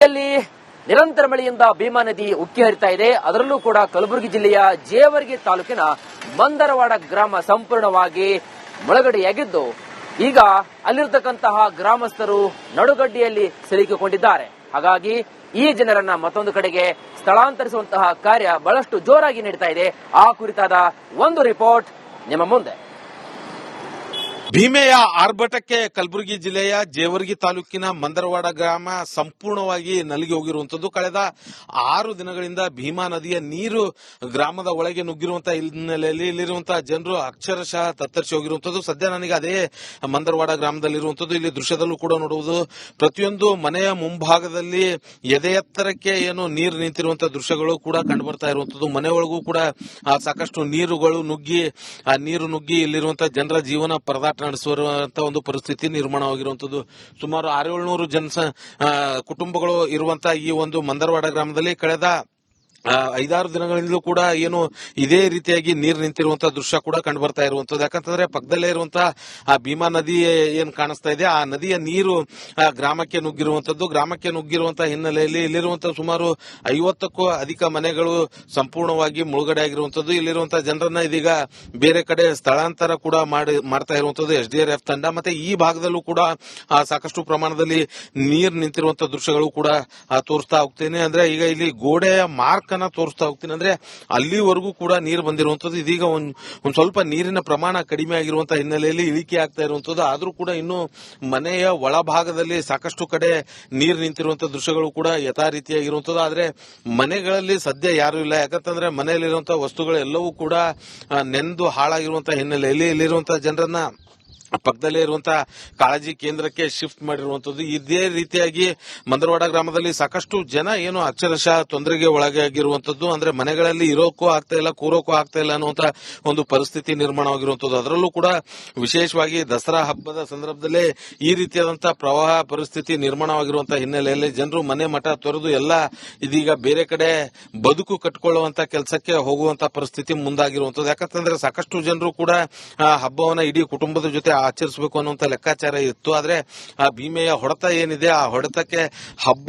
ಜಿಲ್ಲೆಯಲ್ಲಿ ನಿರಂತರ ಮಳೆಯಿಂದ ಭೀಮಾ ನದಿ ಉಕ್ಕಿ ಹರಿತಾ ಇದೆ. ಅದರಲ್ಲೂ ಕೂಡ ಕಲಬುರಗಿ ಜಿಲ್ಲೆಯ ಜೇವರ್ಗಿ ತಾಲೂಕಿನ ಮಂದರವಾಡ ಗ್ರಾಮ ಸಂಪೂರ್ಣವಾಗಿ ಮುಳುಗಡೆಯಾಗಿದ್ದು, ಈಗ ಅಲ್ಲಿರ್ತಕ್ಕಂತಹ ಗ್ರಾಮಸ್ಥರು ನಡುಗಡ್ಡಿಯಲ್ಲಿ ಸಿಲುಕಿಕೊಂಡಿದ್ದಾರೆ. ಹಾಗಾಗಿ ಈ ಜನರನ್ನ ಮತ್ತೊಂದು ಕಡೆಗೆ ಸ್ಥಳಾಂತರಿಸುವಂತಹ ಕಾರ್ಯ ಬಹಳಷ್ಟು ಜೋರಾಗಿ ನಡೀತಾ ಇದೆ. ಆ ಕುರಿತಾದ ಒಂದು ರಿಪೋರ್ಟ್ ನಿಮ್ಮ ಮುಂದೆ. ಭೀಮೆಯ ಆರ್ಭಟಕ್ಕೆ ಕಲಬುರಗಿ ಜಿಲ್ಲೆಯ ಜೇವರ್ಗಿ ತಾಲೂಕಿನ ಮಂದರವಾಡ ಗ್ರಾಮ ಸಂಪೂರ್ಣವಾಗಿ ನಲಗಿ ಹೋಗಿರುವಂತದ್ದು. ಕಳೆದ 6 ದಿನಗಳಿಂದ ಭೀಮಾ ನದಿಯ ನೀರು ಗ್ರಾಮದ ಒಳಗೆ ನುಗ್ಗಿರುವಂತಹ ಹಿನ್ನೆಲೆಯಲ್ಲಿ ಇಲ್ಲಿರುವಂತಹ ಜನರು ಅಕ್ಷರಶಃ ತತ್ತರಿಸಿ ಹೋಗಿರುವಂತದ್ದು. ಸದ್ಯ ನನಗೆ ಅದೇ ಮಂದರವಾಡ ಗ್ರಾಮದಲ್ಲಿರುವಂತದ್ದು. ಇಲ್ಲಿ ದೃಶ್ಯದಲ್ಲೂ ಕೂಡ ನೋಡುವುದು, ಪ್ರತಿಯೊಂದು ಮನೆಯ ಮುಂಭಾಗದಲ್ಲಿ ಎದೆ ಎತ್ತರಕ್ಕೆ ಏನು ನೀರು ನಿಂತಿರುವಂತಹ ದೃಶ್ಯಗಳು ಕೂಡ ಕಂಡುಬರ್ತಾ ಇರುವಂತದ್ದು. ಮನೆ ಒಳಗೂ ಕೂಡ ಸಾಕಷ್ಟು ನೀರುಗಳು ನುಗ್ಗಿ ಇಲ್ಲಿರುವಂತಹ ಜನರ ಜೀವನ ಪರದಾಟ ನಡೆಸುವಂತಹ ಒಂದು ಪರಿಸ್ಥಿತಿ ನಿರ್ಮಾಣವಾಗಿರುವಂತದ್ದು. ಸುಮಾರು 600-700 ಕುಟುಂಬಗಳು ಇರುವಂತಹ ಈ ಒಂದು ಮಂದರವಾಡ ಗ್ರಾಮದಲ್ಲಿ ಕಳೆದ 5-6 ದಿನಗಳಿಂದಲೂ ಕೂಡ ಏನು ಇದೇ ರೀತಿಯಾಗಿ ನೀರು ನಿಂತಿರುವಂತಹ ದೃಶ್ಯ ಕೂಡ ಕಂಡು ಬರ್ತಾ ಇರುವಂತದ್ದು. ಯಾಕಂತಂದ್ರೆ ಪಕ್ಕದಲ್ಲೇ ಇರುವಂತಹ ಆ ಭೀಮಾ ನದಿ ಏನ್ ಕಾಣಿಸ್ತಾ ಇದೆ, ಆ ನದಿಯ ನೀರು ಗ್ರಾಮಕ್ಕೆ ನುಗ್ಗಿರುವಂತಹ ಹಿನ್ನೆಲೆಯಲ್ಲಿ ಇಲ್ಲಿರುವಂತಹ ಸುಮಾರು 50ಕ್ಕೂ ಅಧಿಕ ಮನೆಗಳು ಸಂಪೂರ್ಣವಾಗಿ ಮುಳುಗಡೆ ಆಗಿರುವಂತದ್ದು. ಇಲ್ಲಿರುವಂತಹ ಜನರನ್ನ ಇದೀಗ ಬೇರೆ ಕಡೆ ಸ್ಥಳಾಂತರ ಕೂಡ ಮಾಡ್ತಾ ಇರುವಂತದ್ದು SDRF ತಂಡ. ಮತ್ತೆ ಈ ಭಾಗದಲ್ಲೂ ಕೂಡ ಸಾಕಷ್ಟು ಪ್ರಮಾಣದಲ್ಲಿ ನೀರು ನಿಂತಿರುವಂತಹ ದೃಶ್ಯಗಳು ಕೂಡ ತೋರಿಸ್ತಾ ಹೋಗ್ತೇನೆ. ಅಂದ್ರೆ ಈಗ ಇಲ್ಲಿ ಗೋಡೆಯ ಮಾರ್ಕ್ ತೋರಿಸ್ತಾ ಹೋಗ್ತೀನಿ. ಅಂದ್ರೆ ಅಲ್ಲಿವರೆಗೂ ಕೂಡ ನೀರು ಬಂದಿರುವಂತದ್ದು. ಇದೀಗ ಒಂದ್ ಸ್ವಲ್ಪ ನೀರಿನ ಪ್ರಮಾಣ ಕಡಿಮೆ ಆಗಿರುವಂತಹ ಹಿನ್ನೆಲೆಯಲ್ಲಿ ಇಳಿಕೆ ಆಗ್ತಾ ಇರುವಂತದ್ದು. ಆದ್ರೂ ಕೂಡ ಇನ್ನು ಮನೆಯ ಒಳಭಾಗದಲ್ಲಿ ಸಾಕಷ್ಟು ಕಡೆ ನೀರು ನಿಂತಿರುವಂತಹ ದೃಶ್ಯಗಳು ಕೂಡ ಯಥಾ ರೀತಿಯಾಗಿರುವಂತದ್ದು. ಆದ್ರೆ ಮನೆಗಳಲ್ಲಿ ಸದ್ಯ ಯಾರು ಇಲ್ಲ. ಯಾಕಂತಂದ್ರೆ ಮನೆಯಲ್ಲಿರುವಂತಹ ವಸ್ತುಗಳು ಎಲ್ಲವೂ ಕೂಡ ನೆಂದು ಹಾಳಾಗಿರುವಂತಹ ಹಿನ್ನೆಲೆಯಲ್ಲಿ ಇಲ್ಲಿರುವಂತಹ ಜನರನ್ನ ಪಕ್ಕದಲ್ಲೇ ಇರುವಂತಹ ಕಾಳಜಿ ಕೇಂದ್ರಕ್ಕೆ ಶಿಫ್ಟ್ ಮಾಡಿರುವಂತದ್ದು. ಇದೇ ರೀತಿಯಾಗಿ ಮಂದರವಾಡ ಗ್ರಾಮದಲ್ಲಿ ಸಾಕಷ್ಟು ಜನ ಏನು ಅಕ್ಷರಶಃ ತೊಂದರೆಗೆ ಒಳಗಾಗಿರುವಂತದ್ದು. ಅಂದ್ರೆ ಮನೆಗಳಲ್ಲಿ ಇರೋಕ್ಕೂ ಆಗ್ತಾ ಇಲ್ಲ, ಕೂರೋಕ್ಕೂ ಆಗ್ತಾ ಇಲ್ಲ ಅನ್ನುವಂತ ಒಂದು ಪರಿಸ್ಥಿತಿ ನಿರ್ಮಾಣವಾಗಿರುವಂತದ್ದು. ಅದರಲ್ಲೂ ಕೂಡ ವಿಶೇಷವಾಗಿ ದಸರಾ ಹಬ್ಬದ ಸಂದರ್ಭದಲ್ಲೇ ಈ ರೀತಿಯಾದಂತಹ ಪ್ರವಾಹ ಪರಿಸ್ಥಿತಿ ನಿರ್ಮಾಣವಾಗಿರುವಂತಹ ಹಿನ್ನೆಲೆಯಲ್ಲಿ ಜನರು ಮನೆ ಮಠ ತೊರೆದು ಎಲ್ಲ ಇದೀಗ ಬೇರೆ ಕಡೆ ಬದುಕು ಕಟ್ಟಿಕೊಳ್ಳುವಂತ ಕೆಲಸಕ್ಕೆ ಹೋಗುವಂತಹ ಪರಿಸ್ಥಿತಿ ಮುಂದಾಗಿರುವಂತದ್ದು. ಯಾಕಂತಂದ್ರೆ ಸಾಕಷ್ಟು ಜನರು ಕೂಡ ಹಬ್ಬವನ್ನ ಇಡೀ ಕುಟುಂಬದ ಜೊತೆ ಆಚರಿಸಬೇಕು ಅನ್ನುವಂತ ಲೆಕ್ಕಾಚಾರ ಇತ್ತು. ಆದ್ರೆ ಆ ಭೀಮೆಯ ಹೊಡೆತ ಏನಿದೆ, ಆ ಹೊಡೆತಕ್ಕೆ ಹಬ್ಬ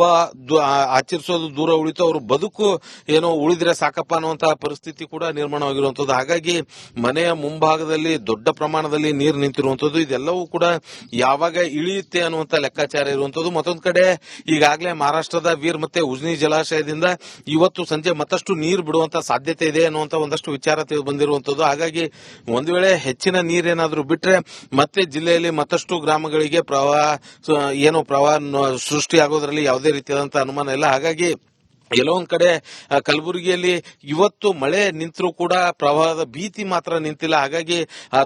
ಆಚರಿಸೋದು ದೂರ ಉಳಿತು, ಅವರು ಬದುಕು ಏನೋ ಉಳಿದ್ರೆ ಸಾಕಪ್ಪ ಅನ್ನುವಂತಹ ಪರಿಸ್ಥಿತಿ ಕೂಡ ನಿರ್ಮಾಣವಾಗಿರುವಂತದ್ದು. ಹಾಗಾಗಿ ಮನೆಯ ಮುಂಭಾಗದಲ್ಲಿ ದೊಡ್ಡ ಪ್ರಮಾಣದಲ್ಲಿ ನೀರು ನಿಂತಿರುವಂತದ್ದು. ಇದೆಲ್ಲವೂ ಕೂಡ ಯಾವಾಗ ಇಳಿಯುತ್ತೆ ಅನ್ನುವಂತ ಲೆಕ್ಕಾಚಾರ ಇರುವಂತದ್ದು. ಮತ್ತೊಂದು ಕಡೆ ಈಗಾಗಲೇ ಮಹಾರಾಷ್ಟ್ರದ ವೀರ್ ಮತ್ತೆ ಉಜ್ನಿ ಜಲಾಶಯದಿಂದ ಇವತ್ತು ಸಂಜೆ ಮತ್ತಷ್ಟು ನೀರು ಬಿಡುವಂತ ಸಾಧ್ಯತೆ ಇದೆ ಅನ್ನುವಂತ ಒಂದಷ್ಟು ವಿಚಾರ ಬಂದಿರುವಂತದ್ದು. ಹಾಗಾಗಿ ಒಂದು ವೇಳೆ ಹೆಚ್ಚಿನ ನೀರೇನಾದ್ರೂ ಬಿಟ್ರೆ ಮತ್ತೆ ಜಿಲ್ಲೆಯಲ್ಲಿ ಮತ್ತಷ್ಟು ಗ್ರಾಮಗಳಿಗೆ ಪ್ರವಾಹ ಸೃಷ್ಟಿಯಾಗೋದ್ರಲ್ಲಿ ಯಾವುದೇ ರೀತಿಯಾದಂತಹ ಅನುಮಾನ ಇಲ್ಲ. ಹಾಗಾಗಿ ಎಲ್ಲೋ ಒಂದ್ ಕಡೆ ಕಲಬುರಗಿಯಲ್ಲಿ ಇವತ್ತು ಮಳೆ ನಿಂತರೂ ಕೂಡ ಪ್ರವಾಹದ ಭೀತಿ ಮಾತ್ರ ನಿಂತಿಲ್ಲ. ಹಾಗಾಗಿ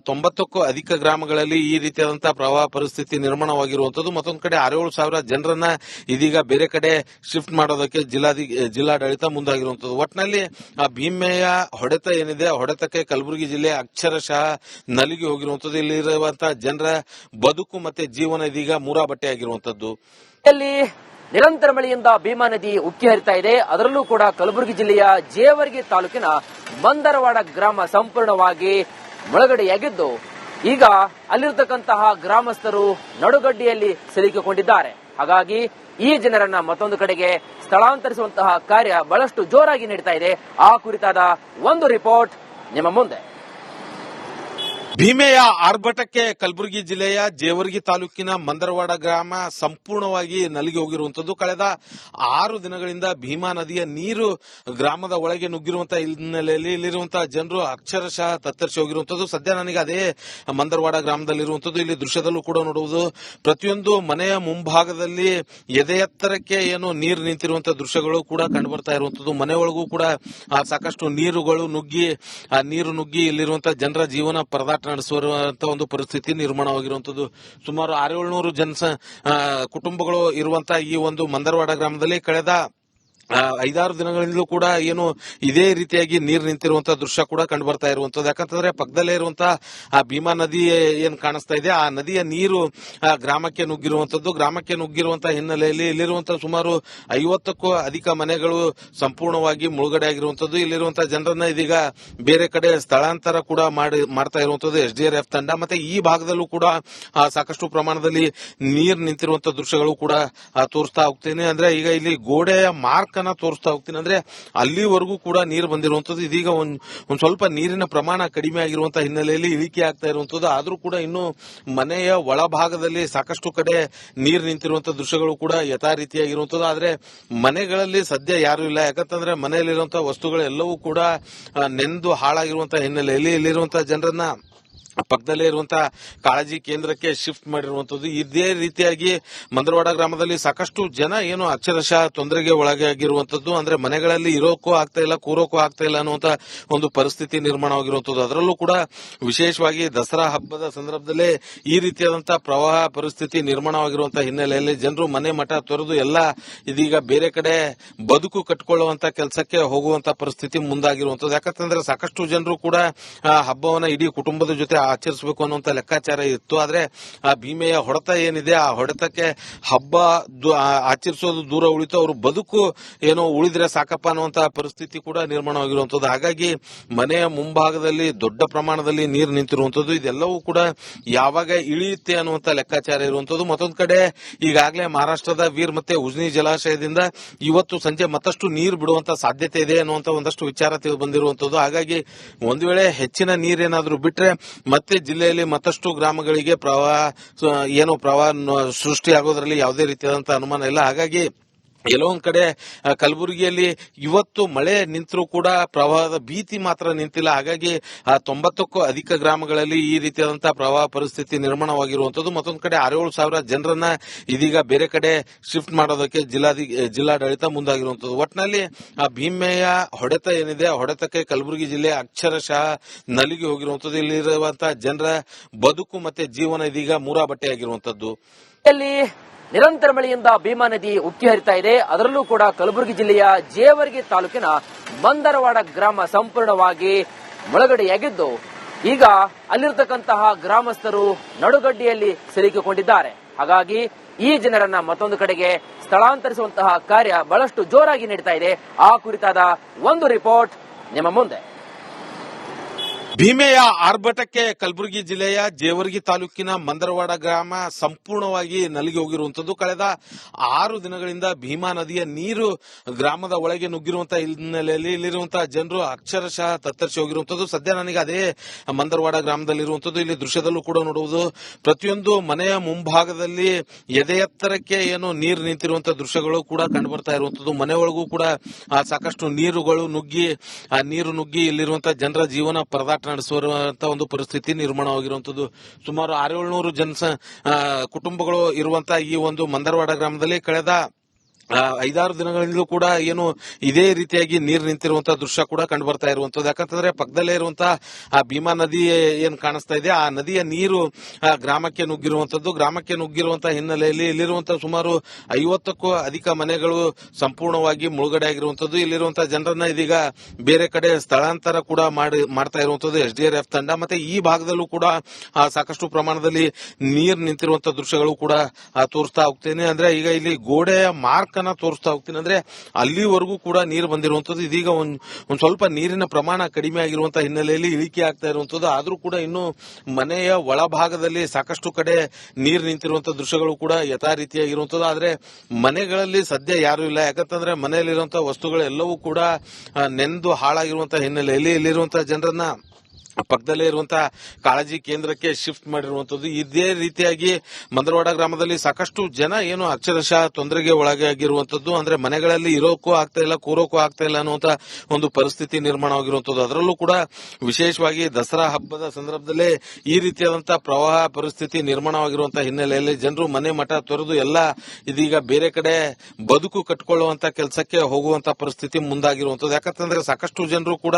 90ಕ್ಕೂ ಅಧಿಕ ಗ್ರಾಮಗಳಲ್ಲಿ ಈ ರೀತಿಯಾದಂತಹ ಪ್ರವಾಹ ಪರಿಸ್ಥಿತಿ ನಿರ್ಮಾಣವಾಗಿರುವಂತದ್ದು. ಮತ್ತೊಂದು ಕಡೆ 6-7 ಜನರನ್ನ ಇದೀಗ ಬೇರೆ ಕಡೆ ಶಿಫ್ಟ್ ಮಾಡೋದಕ್ಕೆ ಜಿಲ್ಲಾಡಳಿತ ಮುಂದಾಗಿರುವಂತದ್ದು. ಒಟ್ಟಿನಲ್ಲಿ ಆ ಭೀಮೆಯ ಹೊಡೆತ ಏನಿದೆ, ಆ ಹೊಡೆತಕ್ಕೆ ಕಲಬುರಗಿ ಜಿಲ್ಲೆ ಅಕ್ಷರಶಃ ನಲುಗಿ ಹೋಗಿರುವಂತದ್ದು. ಇಲ್ಲಿರುವಂತಹ ಜನರ ಬದುಕು ಮತ್ತೆ ಜೀವನ ಇದೀಗ ಮೂರಾಬಟ್ಟೆಯಾಗಿರುವಂತದ್ದು. ನಿರಂತರ ಮಳೆಯಿಂದ ಭೀಮಾ ನದಿ ಉಕ್ಕಿ ಹರಿತಾ ಇದೆ. ಅದರಲ್ಲೂ ಕೂಡ ಕಲಬುರಗಿ ಜಿಲ್ಲೆಯ ಜೇವರ್ಗಿ ತಾಲೂಕಿನ ಮಂದರವಾಡ ಗ್ರಾಮ ಸಂಪೂರ್ಣವಾಗಿ ಮುಳುಗಡೆಯಾಗಿದ್ದು, ಈಗ ಅಲ್ಲಿರ್ತಕ್ಕಂತಹ ಗ್ರಾಮಸ್ಥರು ನಡುಗಡ್ಡಿಯಲ್ಲಿ ಸಿಲುಕಿಕೊಂಡಿದ್ದಾರೆ. ಹಾಗಾಗಿ ಈ ಜನರನ್ನ ಮತ್ತೊಂದು ಕಡೆಗೆ ಸ್ಥಳಾಂತರಿಸುವಂತಹ ಕಾರ್ಯ ಬಹಳಷ್ಟು ಜೋರಾಗಿ ನಡೀತಾ ಇದೆ. ಆ ಕುರಿತಾದ ಒಂದು ರಿಪೋರ್ಟ್ ನಿಮ್ಮ ಮುಂದೆ. ಭೀಮೆಯ ಆರ್ಭಟಕ್ಕೆ ಕಲಬುರಗಿ ಜಿಲ್ಲೆಯ ಜೇವರ್ಗಿ ತಾಲೂಕಿನ ಮಂದರವಾಡ ಗ್ರಾಮ ಸಂಪೂರ್ಣವಾಗಿ ನಲಗಿ ಹೋಗಿರುವಂತದ್ದು. ಕಳೆದ 6 ದಿನಗಳಿಂದ ಭೀಮಾ ನದಿಯ ನೀರು ಗ್ರಾಮದ ಒಳಗೆ ನುಗ್ಗಿರುವಂತಹ ಹಿನ್ನೆಲೆಯಲ್ಲಿ ಇಲ್ಲಿರುವಂತಹ ಜನರು ಅಕ್ಷರಶಃ ತತ್ತರಿಸಿ ಹೋಗಿರುವಂತದ್ದು. ಸದ್ಯ ನನಗೆ ಅದೇ ಮಂದರವಾಡ ಗ್ರಾಮದಲ್ಲಿರುವಂತದ್ದು. ಇಲ್ಲಿ ದೃಶ್ಯದಲ್ಲೂ ಕೂಡ ನೋಡುವುದು, ಪ್ರತಿಯೊಂದು ಮನೆಯ ಮುಂಭಾಗದಲ್ಲಿ ಎದೆ ಎತ್ತರಕ್ಕೆ ಏನು ನೀರು ನಿಂತಿರುವಂತಹ ದೃಶ್ಯಗಳು ಕೂಡ ಕಂಡುಬರ್ತಾ ಇರುವಂತದ್ದು. ಮನೆ ಒಳಗೂ ಕೂಡ ಸಾಕಷ್ಟು ನೀರುಗಳು ನುಗ್ಗಿ ಇಲ್ಲಿರುವಂತಹ ಜನರ ಜೀವನ ಪರದಾಟ ನಡೆಸುವಂತಹ ಒಂದು ಪರಿಸ್ಥಿತಿ ನಿರ್ಮಾಣವಾಗಿರುವಂತದ್ದು. ಸುಮಾರು 600-700 ಕುಟುಂಬಗಳು ಇರುವಂತಹ ಈ ಒಂದು ಮಂದರವಾಡ ಗ್ರಾಮದಲ್ಲಿ ಕಳೆದ 5-6 ದಿನಗಳಿಂದಲೂ ಕೂಡ ಏನು ಇದೇ ರೀತಿಯಾಗಿ ನೀರು ನಿಂತಿರುವಂತಹ ದೃಶ್ಯ ಕೂಡ ಕಂಡು ಬರ್ತಾ ಇರುವಂತದ್ದು. ಯಾಕಂತಂದ್ರೆ ಪಕ್ಕದಲ್ಲೇ ಇರುವಂತಹ ಆ ಭೀಮಾ ನದಿ ಏನ್ ಕಾಣಿಸ್ತಾ ಇದೆ, ಆ ನದಿಯ ನೀರು ಗ್ರಾಮಕ್ಕೆ ನುಗ್ಗಿರುವಂತದ್ದು. ಗ್ರಾಮಕ್ಕೆ ನುಗ್ಗಿರುವಂತಹ ಹಿನ್ನೆಲೆಯಲ್ಲಿ ಇಲ್ಲಿರುವಂತಹ ಸುಮಾರು 50ಕ್ಕೂ ಅಧಿಕ ಮನೆಗಳು ಸಂಪೂರ್ಣವಾಗಿ ಮುಳುಗಡೆ ಆಗಿರುವಂತದ್ದು. ಇಲ್ಲಿರುವಂತಹ ಜನರನ್ನ ಇದೀಗ ಬೇರೆ ಕಡೆ ಸ್ಥಳಾಂತರ ಕೂಡ ಮಾಡ್ತಾ ಇರುವಂತದ್ದು SDRF ತಂಡ. ಮತ್ತೆ ಈ ಭಾಗದಲ್ಲೂ ಕೂಡ ಸಾಕಷ್ಟು ಪ್ರಮಾಣದಲ್ಲಿ ನೀರು ನಿಂತಿರುವಂತಹ ದೃಶ್ಯಗಳು ಕೂಡ ತೋರಿಸ್ತಾ ಹೋಗ್ತೀನಿ. ಅಂದ್ರೆ ಈಗ ಇಲ್ಲಿ ಗೋಡೆಯ ಮಾರ್ಕ್ ಅನ್ನ ತೋರಿಸ್ತಾ ಹೋಗ್ತೀನಿ. ಅಂದ್ರೆ ಅಲ್ಲಿವರೆಗೂ ಕೂಡ ನೀರು ಬಂದಿರುವಂತದ್ದು. ಇದೀಗ ಒಂದ್ ಸ್ವಲ್ಪ ನೀರಿನ ಪ್ರಮಾಣ ಕಡಿಮೆ ಆಗಿರುವಂತಹ ಹಿನ್ನೆಲೆಯಲ್ಲಿ ಇಳಿಕೆ ಆಗ್ತಾ ಇರುವಂತದ್ದು. ಆದ್ರೂ ಕೂಡ ಇನ್ನು ಮನೆಯ ಒಳಭಾಗದಲ್ಲಿ ಸಾಕಷ್ಟು ಕಡೆ ನೀರು ನಿಂತಿರುವಂತಹ ದೃಶ್ಯಗಳು ಕೂಡ ಯಥಾ ರೀತಿಯಾಗಿರುವಂತದ್ದು. ಆದ್ರೆ ಮನೆಗಳಲ್ಲಿ ಸದ್ಯ ಯಾರು ಇಲ್ಲ. ಯಾಕಂತಂದ್ರೆ ಮನೆಯಲ್ಲಿರುವಂತಹ ವಸ್ತುಗಳೆಲ್ಲವೂ ಕೂಡ ನೆಂದು ಹಾಳಾಗಿರುವಂತಹ ಹಿನ್ನೆಲೆಯಲ್ಲಿ ಇಲ್ಲಿರುವಂತಹ ಜನರನ್ನ ಪಕ್ಕದಲ್ಲೇ ಇರುವಂತಹ ಕಾಳಜಿ ಕೇಂದ್ರಕ್ಕೆ ಶಿಫ್ಟ್ ಮಾಡಿರುವಂತದ್ದು. ಇದೇ ರೀತಿಯಾಗಿ ಮಂದರವಾಡ ಗ್ರಾಮದಲ್ಲಿ ಸಾಕಷ್ಟು ಜನ ಏನು ಅಕ್ಷರಶಃ ತೊಂದರೆಗೆ ಒಳಗಾಗಿರುವಂತದ್ದು. ಅಂದ್ರೆ ಮನೆಗಳಲ್ಲಿ ಇರೋಕ್ಕೂ ಆಗ್ತಾ ಇಲ್ಲ, ಕೂರೋಕ್ಕೂ ಆಗ್ತಾ ಇಲ್ಲ ಅನ್ನುವಂತ ಒಂದು ಪರಿಸ್ಥಿತಿ ನಿರ್ಮಾಣವಾಗಿರುವಂತದ್ದು. ಅದರಲ್ಲೂ ಕೂಡ ವಿಶೇಷವಾಗಿ ದಸರಾ ಹಬ್ಬದ ಸಂದರ್ಭದಲ್ಲೇ ಈ ರೀತಿಯಾದಂತಹ ಪ್ರವಾಹ ಪರಿಸ್ಥಿತಿ ನಿರ್ಮಾಣವಾಗಿರುವಂತಹ ಹಿನ್ನೆಲೆಯಲ್ಲಿ ಜನರು ಮನೆ ಮಠ ತೊರೆದು ಎಲ್ಲ ಇದೀಗ ಬೇರೆ ಕಡೆ ಬದುಕು ಕಟ್ಟಿಕೊಳ್ಳುವಂತ ಕೆಲಸಕ್ಕೆ ಹೋಗುವಂತ ಪರಿಸ್ಥಿತಿ ಮುಂದಾಗಿರುವಂತದ್ದು. ಯಾಕಂತಂದ್ರೆ ಸಾಕಷ್ಟು ಜನರು ಕೂಡ ಹಬ್ಬವನ್ನ ಇಡೀ ಕುಟುಂಬದ ಜೊತೆ ಆಚರಿಸಬೇಕು ಅನ್ನುವಂತ ಲೆಕ್ಕಾಚಾರ ಇತ್ತು. ಆದ್ರೆ ಆ ಭೀಮೆಯ ಹೊಡೆತ ಏನಿದೆ, ಆ ಹೊಡೆತಕ್ಕೆ ಹಬ್ಬ ಆಚರಿಸೋದು ದೂರ ಉಳಿತು, ಅವರು ಬದುಕು ಏನೋ ಉಳಿದ್ರೆ ಸಾಕಪ್ಪ ಅನ್ನುವಂತಹ ಪರಿಸ್ಥಿತಿ ಕೂಡ ನಿರ್ಮಾಣವಾಗಿರುವಂತದ್ದು. ಹಾಗಾಗಿ ಮನೆಯ ಮುಂಭಾಗದಲ್ಲಿ ದೊಡ್ಡ ಪ್ರಮಾಣದಲ್ಲಿ ನೀರು ನಿಂತಿರುವಂತದ್ದು. ಇದೆಲ್ಲವೂ ಕೂಡ ಯಾವಾಗ ಇಳಿಯುತ್ತೆ ಅನ್ನುವಂತ ಲೆಕ್ಕಾಚಾರ ಇರುವಂತದ್ದು. ಮತ್ತೊಂದು ಕಡೆ ಈಗಾಗಲೇ ಮಹಾರಾಷ್ಟ್ರದ ವೀರ್ ಮತ್ತೆ ಉಜ್ನಿ ಜಲಾಶಯದಿಂದ ಇವತ್ತು ಸಂಜೆ ಮತ್ತಷ್ಟು ನೀರು ಬಿಡುವಂತ ಸಾಧ್ಯತೆ ಇದೆ ಅನ್ನುವಂತ ಒಂದಷ್ಟು ವಿಚಾರ ತಿಳಿದು ಬಂದಿರುವಂತದ್ದು. ಹಾಗಾಗಿ ಒಂದು ವೇಳೆ ಹೆಚ್ಚಿನ ನೀರೇನಾದ್ರೂ ಬಿಟ್ರೆ ಮತ್ತೆ ಜಿಲ್ಲೆಯಲ್ಲಿ ಮತ್ತಷ್ಟು ಗ್ರಾಮಗಳಿಗೆ ಪ್ರವಾಹ ಸೃಷ್ಟಿಯಾಗೋದ್ರಲ್ಲಿ ಯಾವುದೇ ರೀತಿಯಾದಂತಹ ಅನುಮಾನ ಇಲ್ಲ. ಹಾಗಾಗಿ ಎಲ್ಲೋ ಒಂದ್ ಕಡೆ ಕಲಬುರಗಿಯಲ್ಲಿ ಇವತ್ತು ಮಳೆ ನಿಂತರೂ ಕೂಡ ಪ್ರವಾಹದ ಭೀತಿ ಮಾತ್ರ ನಿಂತಿಲ್ಲ. ಹಾಗಾಗಿ 90ಕ್ಕೂ ಅಧಿಕ ಗ್ರಾಮಗಳಲ್ಲಿ ಈ ರೀತಿಯಾದಂತಹ ಪ್ರವಾಹ ಪರಿಸ್ಥಿತಿ ನಿರ್ಮಾಣವಾಗಿರುವಂತದ್ದು. ಮತ್ತೊಂದು ಕಡೆ 6-7 ಜನರನ್ನ ಇದೀಗ ಬೇರೆ ಕಡೆ ಶಿಫ್ಟ್ ಮಾಡೋದಕ್ಕೆ ಜಿಲ್ಲಾಡಳಿತ ಮುಂದಾಗಿರುವಂತದ್ದು. ಒಟ್ಟಿನಲ್ಲಿ ಆ ಭೀಮೆಯ ಹೊಡೆತ ಏನಿದೆ, ಆ ಹೊಡೆತಕ್ಕೆ ಕಲಬುರಗಿ ಜಿಲ್ಲೆ ಅಕ್ಷರಶಃ ನಲಿಗೆ ಹೋಗಿರುವಂತದ್ದು. ಇಲ್ಲಿರುವಂತಹ ಜನರ ಬದುಕು ಮತ್ತೆ ಜೀವನ ಇದೀಗ ಮೂರಾಬಟ್ಟೆಯಾಗಿರುವಂತದ್ದು. ನಿರಂತರ ಮಳೆಯಿಂದ ಭೀಮಾ ನದಿ ಉಕ್ಕಿ ಹರಿತಾ ಇದೆ. ಅದರಲ್ಲೂ ಕೂಡ ಕಲಬುರಗಿ ಜಿಲ್ಲೆಯ ಜೇವರ್ಗಿ ತಾಲೂಕಿನ ಮಂದರವಾಡ ಗ್ರಾಮ ಸಂಪೂರ್ಣವಾಗಿ ಮುಳುಗಡೆಯಾಗಿದ್ದು, ಈಗ ಅಲ್ಲಿರತಕ್ಕಂತಹ ಗ್ರಾಮಸ್ಥರು ನಡುಗಡ್ಡೆಯಲ್ಲಿ ಸಿಲುಕಿಕೊಂಡಿದ್ದಾರೆ. ಹಾಗಾಗಿ ಈ ಜನರನ್ನ ಮತ್ತೊಂದು ಕಡೆಗೆ ಸ್ಥಳಾಂತರಿಸುವಂತಹ ಕಾರ್ಯ ಬಹಳಷ್ಟು ಜೋರಾಗಿ ನಡೀತಾ ಇದೆ. ಆ ಕುರಿತಾದ ಒಂದು ರಿಪೋರ್ಟ್ ನಿಮ್ಮ ಮುಂದೆ. ಭೀಮೆಯ ಆರ್ಭಟಕ್ಕೆ ಕಲಬುರಗಿ ಜಿಲ್ಲೆಯ ಜೇವರ್ಗಿ ತಾಲೂಕಿನ ಮಂದರವಾಡ ಗ್ರಾಮ ಸಂಪೂರ್ಣವಾಗಿ ನಲಿಗೆ ಹೋಗಿರುವಂತದ್ದು. ಕಳೆದ 6 ದಿನಗಳಿಂದ ಭೀಮಾ ನದಿಯ ನೀರು ಗ್ರಾಮದ ಒಳಗೆ ನುಗ್ಗಿರುವಂತಹ ಹಿನ್ನೆಲೆಯಲ್ಲಿ ಇಲ್ಲಿರುವಂತಹ ಜನರು ಅಕ್ಷರಶಃ ತತ್ತರಿಸಿ ಹೋಗಿರುವಂತದ್ದು. ಸದ್ಯ ನನಗೆ ಅದೇ ಮಂದರವಾಡ ಗ್ರಾಮದಲ್ಲಿರುವಂತದ್ದು. ಇಲ್ಲಿ ದೃಶ್ಯದಲ್ಲೂ ಕೂಡ ನೋಡುವುದು, ಪ್ರತಿಯೊಂದು ಮನೆಯ ಮುಂಭಾಗದಲ್ಲಿ ಎದೆ ಎತ್ತರಕ್ಕೆ ಏನು ನೀರು ನಿಂತಿರುವಂತಹ ದೃಶ್ಯಗಳು ಕೂಡ ಕಂಡು ಬರ್ತಾ ಇರುವಂತದ್ದು. ಮನೆಯೊಳಗೂ ಕೂಡ ಸಾಕಷ್ಟು ನೀರು ನುಗ್ಗಿ ಇಲ್ಲಿರುವಂತಹ ಜನರ ಜೀವನ ಪರದಾಟ ನಡೆಸುವಂತಹ ಒಂದು ಪರಿಸ್ಥಿತಿ ನಿರ್ಮಾಣವಾಗಿರುವಂತದ್ದು. ಸುಮಾರು 600-700 ಕುಟುಂಬಗಳು ಇರುವಂತಹ ಈ ಒಂದು ಮಂದರವಾಡ ಗ್ರಾಮದಲ್ಲಿ ಕಳೆದ 5-6 ದಿನಗಳಿಂದಲೂ ಕೂಡ ಏನು ಇದೇ ರೀತಿಯಾಗಿ ನೀರು ನಿಂತಿರುವಂತಹ ದೃಶ್ಯ ಕೂಡ ಕಂಡು ಬರ್ತಾ ಇರುವಂತದ್ದು. ಯಾಕಂತಂದ್ರೆ ಪಕ್ಕದಲ್ಲೇ ಇರುವಂತಹ ಆ ಭೀಮಾ ನದಿ ಏನ್ ಕಾಣಿಸ್ತಾ ಇದೆ, ಆ ನದಿಯ ನೀರು ಗ್ರಾಮಕ್ಕೆ ನುಗ್ಗಿರುವಂತದ್ದು. ಗ್ರಾಮಕ್ಕೆ ನುಗ್ಗಿರುವಂತಹ ಹಿನ್ನೆಲೆಯಲ್ಲಿ ಇಲ್ಲಿರುವಂತಹ ಸುಮಾರು 50ಕ್ಕೂ ಅಧಿಕ ಮನೆಗಳು ಸಂಪೂರ್ಣವಾಗಿ ಮುಳುಗಡೆ ಆಗಿರುವಂತದ್ದು. ಇಲ್ಲಿರುವಂತಹ ಜನರನ್ನ ಇದೀಗ ಬೇರೆ ಕಡೆ ಸ್ಥಳಾಂತರ ಕೂಡ ಮಾಡ್ತಾ ಇರುವಂತದ್ದು SDRF ತಂಡ. ಮತ್ತೆ ಈ ಭಾಗದಲ್ಲೂ ಕೂಡ ಸಾಕಷ್ಟು ಪ್ರಮಾಣದಲ್ಲಿ ನೀರು ನಿಂತಿರುವಂತಹ ದೃಶ್ಯಗಳು ಕೂಡ ತೋರಿಸ್ತಾ ಹೋಗ್ತೇನೆ. ಅಂದ್ರೆ ಈಗ ಇಲ್ಲಿ ಗೋಡೆಯ ಮಾರ್ಕ್ ಅನ್ನ ತೋರಿಸ್ತಾ ಹೋಗ್ತೀನಿ. ಅಂದ್ರೆ ಅಲ್ಲಿವರೆಗೂ ಕೂಡ ನೀರು ಬಂದಿರುವಂತದ್ದು. ಇದೀಗ ಒಂದ್ ಸ್ವಲ್ಪ ನೀರಿನ ಪ್ರಮಾಣ ಕಡಿಮೆ ಆಗಿರುವಂತಹ ಹಿನ್ನೆಲೆಯಲ್ಲಿ ಇಳಿಕೆ ಆಗ್ತಾ ಇರುವಂತದ್ದು. ಆದ್ರೂ ಕೂಡ ಇನ್ನು ಮನೆಯ ಒಳಭಾಗದಲ್ಲಿ ಸಾಕಷ್ಟು ಕಡೆ ನೀರು ನಿಂತಿರುವಂತಹ ದೃಶ್ಯಗಳು ಕೂಡ ಯಥಾ ರೀತಿಯಾಗಿರುವಂತದ್ದು. ಆದ್ರೆ ಮನೆಗಳಲ್ಲಿ ಸದ್ಯ ಯಾರು ಇಲ್ಲ. ಯಾಕಂತಂದ್ರೆ ಮನೆಯಲ್ಲಿರುವಂತಹ ವಸ್ತುಗಳೆಲ್ಲವೂ ಕೂಡ ನೆಂದು ಹಾಳಾಗಿರುವಂತಹ ಹಿನ್ನೆಲೆಯಲ್ಲಿ ಇಲ್ಲಿರುವಂತಹ ಜನರನ್ನ ಪಕ್ಕದಲ್ಲೇ ಇರುವಂತಹ ಕಾಳಜಿ ಕೇಂದ್ರಕ್ಕೆ ಶಿಫ್ಟ್ ಮಾಡಿರುವಂತದ್ದು. ಇದೇ ರೀತಿಯಾಗಿ ಮಂದರವಾಡ ಗ್ರಾಮದಲ್ಲಿ ಸಾಕಷ್ಟು ಜನ ಏನು ಅಕ್ಷರಶಃ ತೊಂದರೆಗೆ ಒಳಗಾಗಿರುವಂತದ್ದು. ಅಂದ್ರೆ ಮನೆಗಳಲ್ಲಿ ಇರೋಕ್ಕೂ ಆಗ್ತಾ ಇಲ್ಲ, ಕೂರೋಕ್ಕೂ ಆಗ್ತಾ ಇಲ್ಲ ಅನ್ನುವಂತ ಒಂದು ಪರಿಸ್ಥಿತಿ ನಿರ್ಮಾಣವಾಗಿರುವಂತದ್ದು. ಅದರಲ್ಲೂ ಕೂಡ ವಿಶೇಷವಾಗಿ ದಸರಾ ಹಬ್ಬದ ಸಂದರ್ಭದಲ್ಲೇ ಈ ರೀತಿಯಾದಂತಹ ಪ್ರವಾಹ ಪರಿಸ್ಥಿತಿ ನಿರ್ಮಾಣವಾಗಿರುವಂತಹ ಹಿನ್ನೆಲೆಯಲ್ಲಿ ಜನರು ಮನೆ ಮಠ ತೊರೆದು ಎಲ್ಲ ಇದೀಗ ಬೇರೆ ಕಡೆ ಬದುಕು ಕಟ್ಟಿಕೊಳ್ಳುವಂತ ಕೆಲಸಕ್ಕೆ ಹೋಗುವಂತ ಪರಿಸ್ಥಿತಿ ಮುಂದಾಗಿರುವಂತದ್ದು. ಯಾಕಂತಂದ್ರೆ ಸಾಕಷ್ಟು ಜನರು ಕೂಡ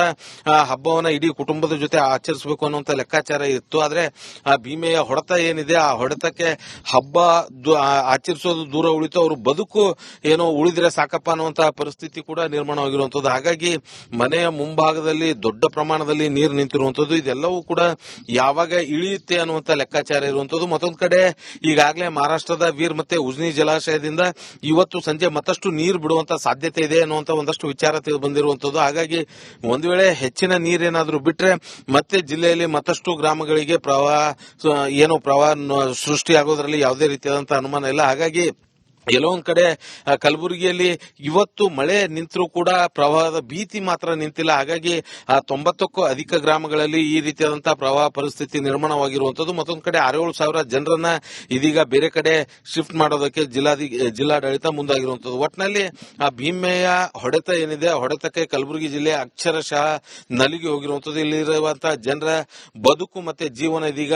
ಹಬ್ಬವನ್ನ ಇಡೀ ಕುಟುಂಬದ ಜೊತೆ ಆಚರಿಸಬೇಕು ಅನ್ನುವಂತ ಲೆಕ್ಕಾಚಾರ ಇತ್ತು. ಆದ್ರೆ ಆ ಭೀಮೆಯ ಹೊಡೆತ ಏನಿದೆ, ಆ ಹೊಡೆತಕ್ಕೆ ಹಬ್ಬ ಆಚರಿಸೋದು ದೂರ ಉಳಿತು, ಅವರು ಬದುಕು ಏನೋ ಉಳಿದ್ರೆ ಸಾಕಪ್ಪ ಅನ್ನುವಂತಹ ಪರಿಸ್ಥಿತಿ ಕೂಡ ನಿರ್ಮಾಣವಾಗಿರುವಂತದ್ದು. ಹಾಗಾಗಿ ಮನೆಯ ಮುಂಭಾಗದಲ್ಲಿ ದೊಡ್ಡ ಪ್ರಮಾಣದಲ್ಲಿ ನೀರು ನಿಂತಿರುವಂತದ್ದು, ಇದೆಲ್ಲವೂ ಕೂಡ ಯಾವಾಗ ಇಳಿಯುತ್ತೆ ಅನ್ನುವಂತ ಲೆಕ್ಕಾಚಾರ ಇರುವಂತದ್ದು. ಮತ್ತೊಂದು ಕಡೆ ಈಗಾಗಲೇ ಮಹಾರಾಷ್ಟ್ರದ ವೀರ್ ಮತ್ತೆ ಉಜ್ನಿ ಜಲಾಶಯದಿಂದ ಇವತ್ತು ಸಂಜೆ ಮತ್ತಷ್ಟು ನೀರು ಬಿಡುವಂತ ಸಾಧ್ಯತೆ ಇದೆ ಅನ್ನುವಂತ ಒಂದಷ್ಟು ವಿಚಾರ ತಿಳಿದು ಬಂದಿರುವಂತದ್ದು. ಹಾಗಾಗಿ ಒಂದು ವೇಳೆ ಹೆಚ್ಚಿನ ನೀರೇನಾದ್ರೂ ಬಿಟ್ರೆ ಮತ್ತೆ ಜಿಲ್ಲೆಯಲ್ಲಿ ಮತ್ತಷ್ಟು ಗ್ರಾಮಗಳಿಗೆ ಪ್ರವಾಹ ಸೃಷ್ಟಿಯಾಗೋದ್ರಲ್ಲಿ ಯಾವುದೇ ರೀತಿಯಾದಂತಹ ಅನುಮಾನ ಇಲ್ಲ. ಹಾಗಾಗಿ ಎಲ್ಲೋ ಒಂದ್ ಕಡೆ ಕಲಬುರಗಿಯಲ್ಲಿ ಇವತ್ತು ಮಳೆ ನಿಂತರೂ ಕೂಡ ಪ್ರವಾಹದ ಭೀತಿ ಮಾತ್ರ ನಿಂತಿಲ್ಲ. ಹಾಗಾಗಿ 90ಕ್ಕೂ ಅಧಿಕ ಗ್ರಾಮಗಳಲ್ಲಿ ಈ ರೀತಿಯಾದಂತಹ ಪ್ರವಾಹ ಪರಿಸ್ಥಿತಿ ನಿರ್ಮಾಣವಾಗಿರುವಂತದ್ದು. ಮತ್ತೊಂದು ಕಡೆ 6,000 ಜನರನ್ನ ಇದೀಗ ಬೇರೆ ಕಡೆ ಶಿಫ್ಟ್ ಮಾಡೋದಕ್ಕೆ ಜಿಲ್ಲಾಡಳಿತ ಮುಂದಾಗಿರುವಂತದ್ದು. ಒಟ್ಟಿನಲ್ಲಿ ಆ ಭೀಮೆಯ ಹೊಡೆತ ಏನಿದೆ, ಹೊಡೆತಕ್ಕೆ ಕಲಬುರಗಿ ಜಿಲ್ಲೆ ಅಕ್ಷರಶಃ ನಲಿಗೆ ಹೋಗಿರುವಂತದ್ದು. ಇಲ್ಲಿರುವಂತಹ ಜನರ ಬದುಕು ಮತ್ತೆ ಜೀವನ ಇದೀಗ